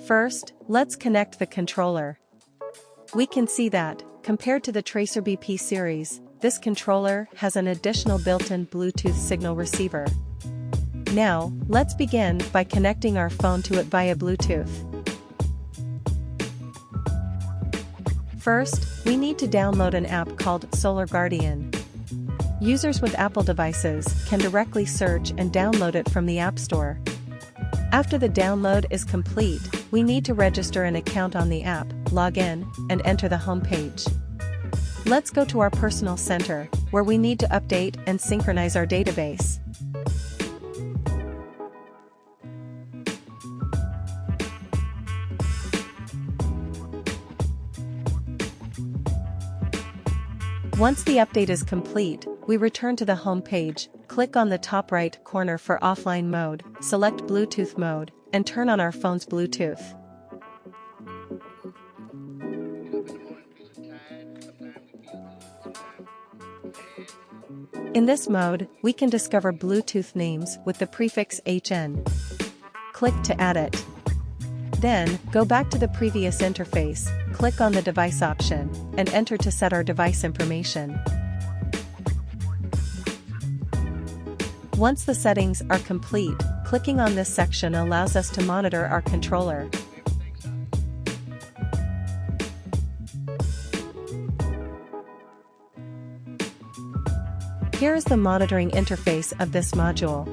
First, let's connect the controller. We can see that, compared to the Tracer BP series, this controller has an additional built-in Bluetooth signal receiver. Now, let's begin by connecting our phone to it via Bluetooth. First, we need to download an app called SolarGuardian. Users with Apple devices can directly search and download it from the App Store. After the download is complete, we need to register an account on the app, log in, and enter the home page. Let's go to our personal center, where we need to update and synchronize our database. Once the update is complete, we return to the home page, click on the top right corner for offline mode, select Bluetooth mode, and turn on our phone's Bluetooth. In this mode, we can discover Bluetooth names with the prefix HN. Click to add it. Then, go back to the previous interface, click on the device option, and enter to set our device information. Once the settings are complete, clicking on this section allows us to monitor our controller. Here is the monitoring interface of this module.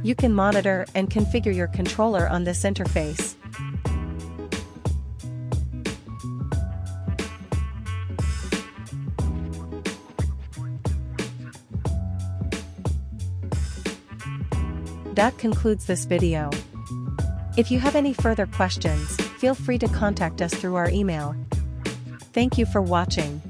You can monitor and configure your controller on this interface. That concludes this video. If you have any further questions, feel free to contact us through our email. Thank you for watching.